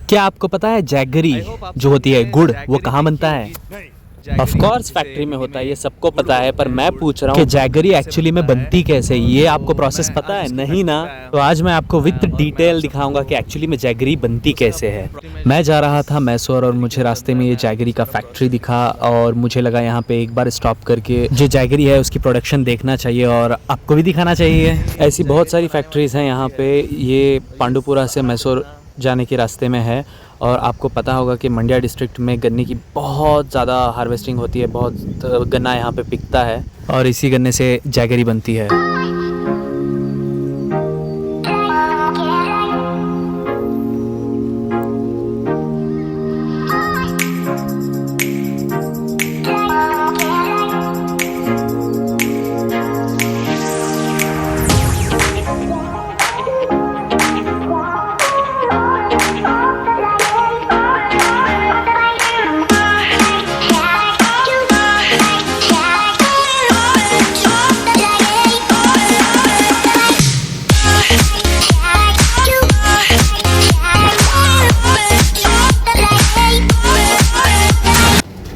क्या आपको पता है जैगरी जो होती है गुड़ वो कहाँ बनता है? ऑफ कोर्स फैक्ट्री में होता है, ये सबको पता है, पर मैं पूछ रहा हूँ कि जैगरी एक्चुअली में बनती कैसे, ये आपको प्रोसेस पता है? नहीं ना? तो आज मैं आपको विद डिटेल दिखाऊंगा कि एक्चुअली में जैगरी बनती कैसे है। मैं जा रहा था मैसूर और मुझे रास्ते में ये जैगरी का फैक्ट्री दिखा और मुझे लगा यहाँ पे एक बार स्टॉप करके जो जैगरी है उसकी प्रोडक्शन देखना चाहिए और आपको भी दिखाना चाहिए। ऐसी बहुत सारी फैक्ट्रीज हैं यहाँ पे। ये पांडुपुरा से मैसूर जाने के रास्ते में है और आपको पता होगा कि मंड्या डिस्ट्रिक्ट में गन्ने की बहुत ज़्यादा हार्वेस्टिंग होती है, बहुत गन्ना यहाँ पे बिकता है और इसी गन्ने से जैगरी बनती है।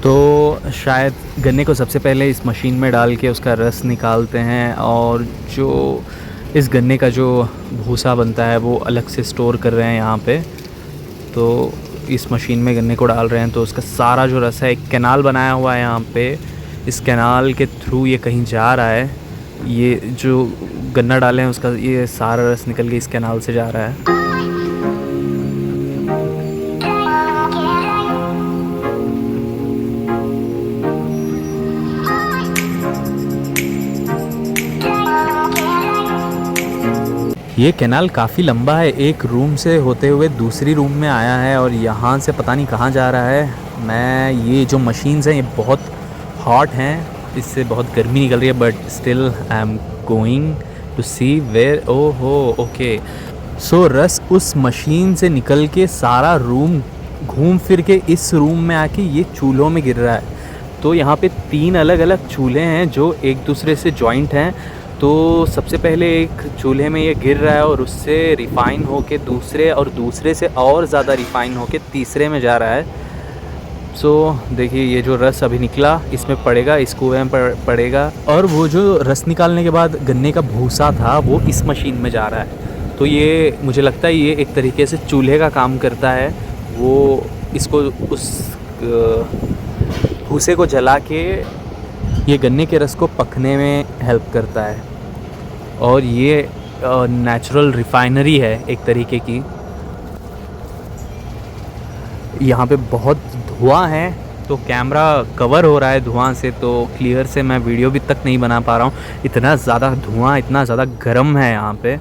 तो शायद गन्ने को सबसे पहले इस मशीन में डाल के उसका रस निकालते हैं और जो इस गन्ने का जो भूसा बनता है वो अलग से स्टोर कर रहे हैं यहाँ पे। तो इस मशीन में गन्ने को डाल रहे हैं तो उसका सारा जो रस है, एक कैनाल बनाया हुआ है यहाँ पे, इस कैनाल के थ्रू ये कहीं जा रहा है। ये जो गन्ना डाले हैं उसका ये सारा रस निकल के इस कैनाल से जा रहा है। ये कैनाल काफ़ी लंबा है, एक रूम से होते हुए दूसरी रूम में आया है और यहाँ से पता नहीं कहाँ जा रहा है। ये जो मशीन्स हैं ये बहुत हॉट हैं, इससे बहुत गर्मी निकल रही है, but still I am going to see where. ओहो ओके, सो रस उस मशीन से निकल के सारा रूम घूम फिर के इस रूम में आके ये चूल्हों में गिर रहा है। तो यहाँ पे 3 अलग अलग चूल्हे हैं जो एक दूसरे से जॉइंट हैं। तो सबसे पहले एक चूल्हे में ये गिर रहा है और उससे रिफ़ाइन होके दूसरे से और ज़्यादा रिफ़ाइन होके तीसरे में जा रहा है। सो देखिए ये जो रस अभी निकला इसमें पड़ेगा, इस कुएं पर पड़ेगा और वो जो रस निकालने के बाद गन्ने का भूसा था वो इस मशीन में जा रहा है। तो ये मुझे लगता है ये एक तरीके से चूल्हे का काम करता है। वो इसको उस भूसे को जला के ये गन्ने के रस को पकने में हेल्प करता है और ये नेचुरल रिफाइनरी है एक तरीके की। यहाँ पे बहुत धुआं है तो कैमरा कवर हो रहा है धुआं से, तो क्लियर से मैं वीडियो भी तक नहीं बना पा रहा हूँ। इतना ज़्यादा धुआं, इतना ज़्यादा गर्म है यहाँ पे।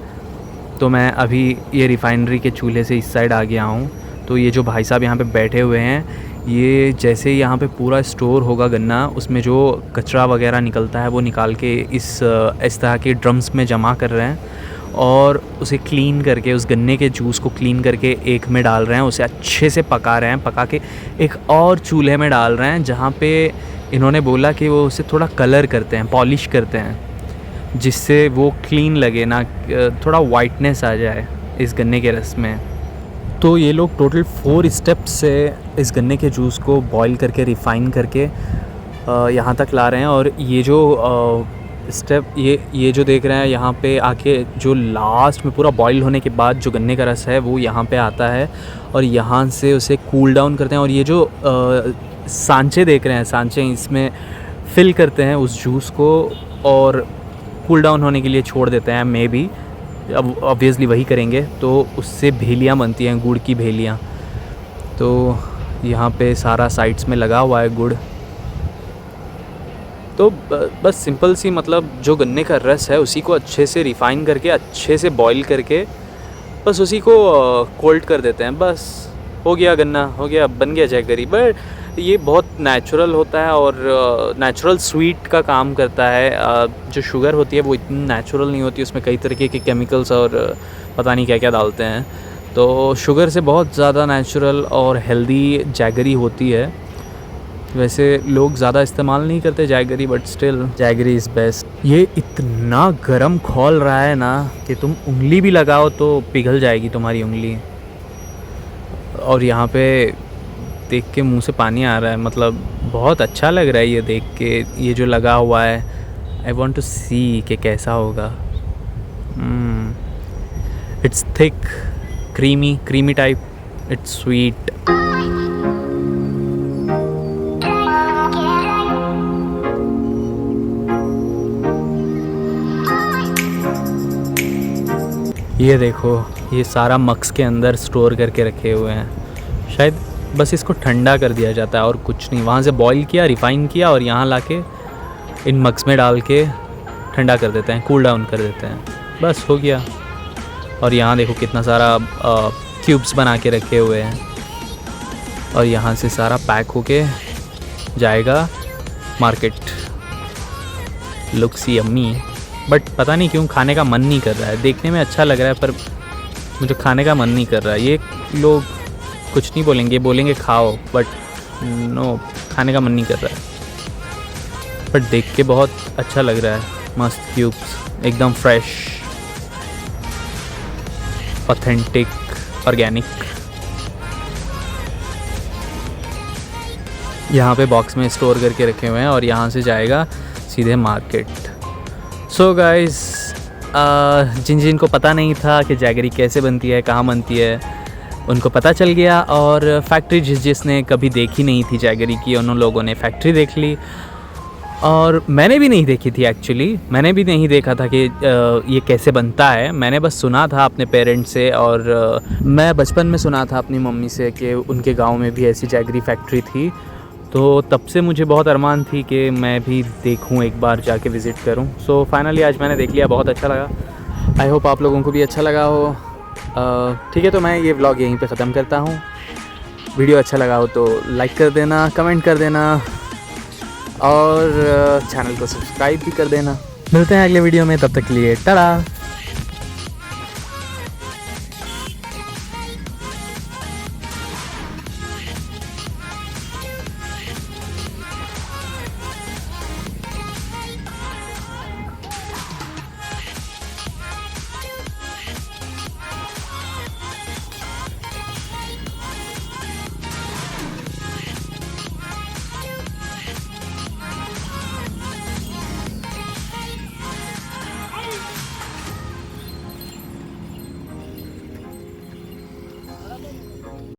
तो मैं अभी ये रिफाइनरी के चूल्हे से इस साइड आ गया हूँ। तो ये जो भाई साहब यहाँ पे बैठे हुए हैं, ये जैसे ही यहाँ पे पूरा स्टोर होगा गन्ना, उसमें जो कचरा वगैरह निकलता है वो निकाल के इस तरह के ड्रम्स में जमा कर रहे हैं और उसे क्लीन करके, उस गन्ने के जूस को क्लीन करके एक में डाल रहे हैं, उसे अच्छे से पका रहे हैं, पका के एक और चूल्हे में डाल रहे हैं जहाँ पे इन्होंने बोला कि वो उसे थोड़ा कलर करते हैं, पॉलिश करते हैं, जिससे वो क्लीन लगे ना, थोड़ा वाइटनेस आ जाए इस गन्ने के रस में। तो ये लोग टोटल 4 स्टेप्स से इस गन्ने के जूस को बॉईल करके रिफ़ाइन करके यहाँ तक ला रहे हैं। और ये जो स्टेप ये जो देख रहे हैं यहाँ पे आके, जो लास्ट में पूरा बॉईल होने के बाद जो गन्ने का रस है वो यहाँ पे आता है और यहाँ से उसे कूल डाउन करते हैं। और ये जो सांचे देख रहे हैं, सांचे, इसमें फिल करते हैं उस जूस को और कूल डाउन होने के लिए छोड़ देते हैं। मे बी अब ऑब्वियसली वही करेंगे। तो उससे भेलियाँ बनती हैं, गुड़ की भेलियाँ। तो यहाँ पे सारा साइड्स में लगा हुआ है गुड़। तो बस सिंपल सी, मतलब जो गन्ने का रस है उसी को अच्छे से रिफ़ाइन करके, अच्छे से बॉईल करके बस उसी को कोल्ड कर देते हैं। बस हो गया गन्ना, हो गया, बन गया जैगरी। बट ये बहुत नेचुरल होता है और नेचुरल स्वीट का काम करता है। जो शुगर होती है वो इतनी नेचुरल नहीं होती, उसमें कई तरीके के केमिकल्स और पता नहीं क्या क्या डालते हैं। तो शुगर से बहुत ज़्यादा नेचुरल और हेल्दी जैगरी होती है। वैसे लोग ज़्यादा इस्तेमाल नहीं करते jaggery, but still jaggery is best. ये इतना गर्म खौल रहा है ना कि तुम उंगली भी लगाओ तो पिघल जाएगी तुम्हारी उंगली। और यहाँ पे देख के मुंह से पानी आ रहा है, मतलब बहुत अच्छा लग रहा है ये देख के। ये जो लगा हुआ है, आई वॉन्ट टू सी कि कैसा होगा। It's thick, creamy type, it's sweet. ये देखो, ये सारा मग्स के अंदर स्टोर करके रखे हुए हैं। शायद बस इसको ठंडा कर दिया जाता है और कुछ नहीं। वहाँ से बॉईल किया, रिफ़ाइन किया और यहाँ लाके इन मग्स में डाल के ठंडा कर देते हैं, कूल डाउन कर देते हैं, बस हो गया। और यहाँ देखो कितना सारा क्यूब्स बना के रखे हुए हैं और यहाँ से सारा पैक होके जाएगा मार्केट। लुक्स यम्मी, बट पता नहीं क्यों खाने का मन नहीं कर रहा है। देखने में अच्छा लग रहा है पर मुझे खाने का मन नहीं कर रहा है। ये लोग कुछ नहीं बोलेंगे, बोलेंगे खाओ, बट नो, खाने का मन नहीं कर रहा है। बट देख के बहुत अच्छा लग रहा है, मस्त क्यूब्स, एकदम फ्रेश, ऑथेंटिक, ऑर्गेनिक। यहाँ पे बॉक्स में स्टोर करके रखे हुए हैं और यहाँ से जाएगा सीधे मार्केट। सो गाइस, जिनको पता नहीं था कि जैगरी कैसे बनती है, कहाँ बनती है, उनको पता चल गया। और फैक्ट्री जिसने कभी देखी नहीं थी जैगरी की, उन लोगों ने फैक्ट्री देख ली। और मैंने भी नहीं देखी थी एक्चुअली, मैंने भी नहीं देखा था कि ये कैसे बनता है। मैंने बस सुना था अपने पेरेंट्स से, और मैं बचपन में सुना था अपनी मम्मी से कि उनके गांव में भी ऐसी जैगरी फैक्ट्री थी। तो तब से मुझे बहुत अरमान थी कि मैं भी देखूं, एक बार जाके विज़िट करूं। सो फाइनली आज मैंने देख लिया, बहुत अच्छा लगा। आई होप आप लोगों को भी अच्छा लगा हो। ठीक है, तो मैं ये व्लॉग यहीं पे ख़त्म करता हूँ। वीडियो अच्छा लगा हो तो लाइक कर देना, कमेंट कर देना और चैनल को सब्सक्राइब भी कर देना। मिलते हैं अगले वीडियो में, तब तक के लिए टाटा।